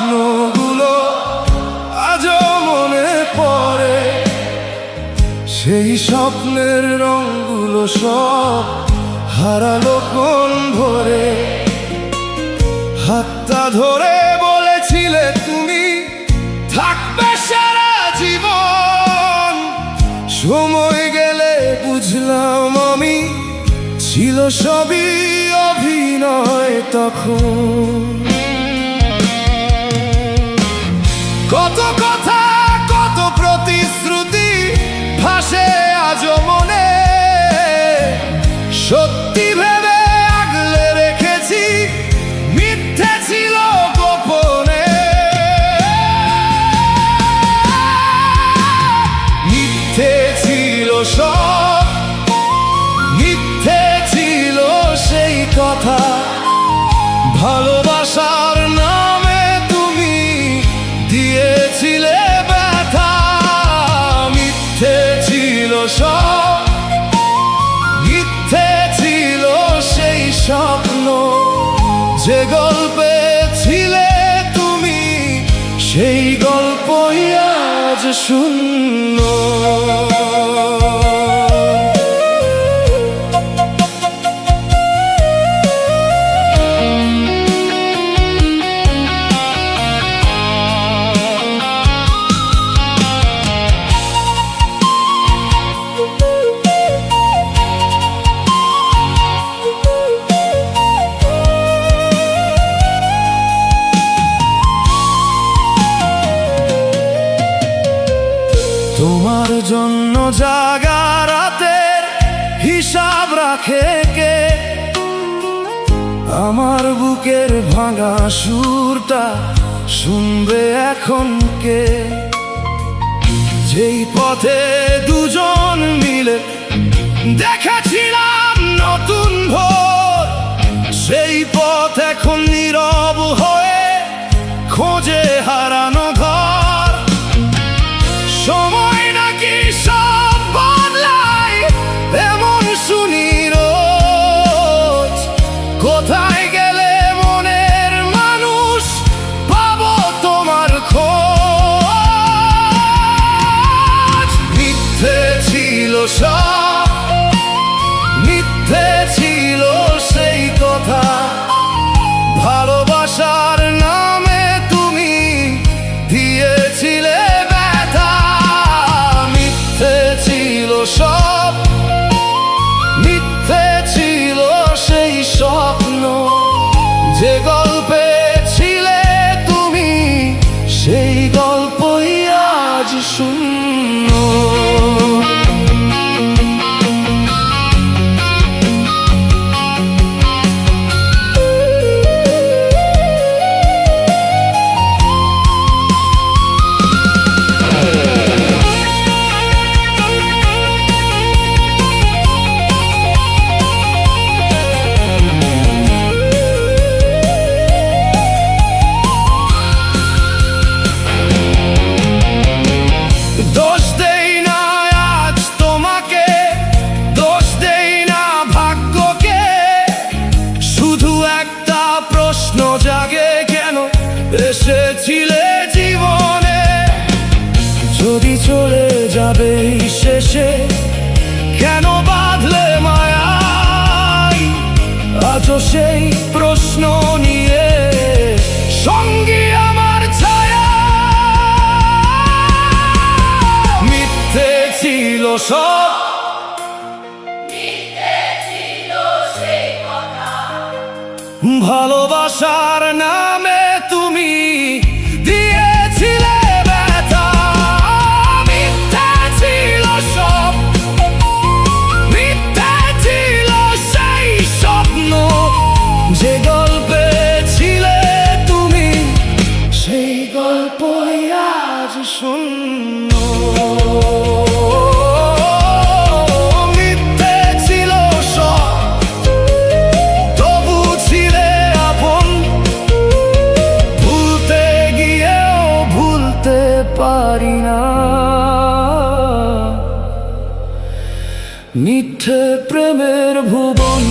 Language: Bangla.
স্বপ্নগুলো আজও মনে পড়ে। সেই স্বপ্নের রঙগুলো সব হারালো কোন ভোরে। হাতটা ধরে বলেছিলে তুমি থাকবে সারা জীবন। সময় গেলে বুঝলাম আমি ছিল সবই অভিনয় তখন। কত কথা কত প্রতিশ্রুতি ভাসে আজও মনে। সত্যি ভেবে আগলে রেখেছি, মিথ্যে ছিল গোপনে। মিথ্যে ছিল সব, মিথ্যে ছিল সেই কথা। ভালোবাসার নামে তুমি দিয়েছিলে ব্যথা। মিথ্যে ছিল সব, মিথ্যে ছিল সেই স্বপ্ন। যে গল্পে ছিলে তুমি সেই গল্পই আজ শূন্য। তোমার জন্য জাগা রাতের হিসাব রাখে কে? আমার বুকের ভাঙা সুরটা শুনবে এখন কে? যেই পথে দুজন মিলে দেখেছিলাম নতুন ভোর, সেই পথ এখন নীরব হয়ে খোঁজে হারানো ঘর। সময় নাকি সব বদলায় এমন শুনি রোজ। কোথায় গেলে মনের মানুষ পাবো তোমার খোঁজ? মিথ্যে ছিল সব, মিথ্যে ছিল সেই কথা। ভালোবাসার নামে তুমি দিয়েছিলে ব্যথা। মিথ্যে ছিল সব, মিথ্যে ছিল সেই স্বপ্ন। যে গল্পে ছিলে তুমি সেই গল্পই আজ শূন্য। দোষ দেই না আজ তোমাকে, দোষ দেই না ভাগ্যকে। শুধু একটা প্রশ্ন জাগে, কেন এসেছিলে জীবনে? যদি চলে যাবে শেষে, কেন বাঁধলে মায়ায়? আজও সেই প্রশ্ন নিয়ে সঙ্গী আমার ছায়া। মিথ্যে ছিল সব, মিথ্যে ছিল সেই কথা। ভালোবাসার নামে তুমি দিয়েছিলে ব্যথা। মিথ্যে ছিল সব, মিথ্যে ছিল সেই স্বপ্ন। যে গল্পে ছিলে তুমি সেই গল্পই আজ শূন্য। মিথ্যে ছিল সব, তবু ছিলে আপন। ভুলতে গিয়েও ভুলতে পারি না। মিথ্যে প্রেমের ভুবন।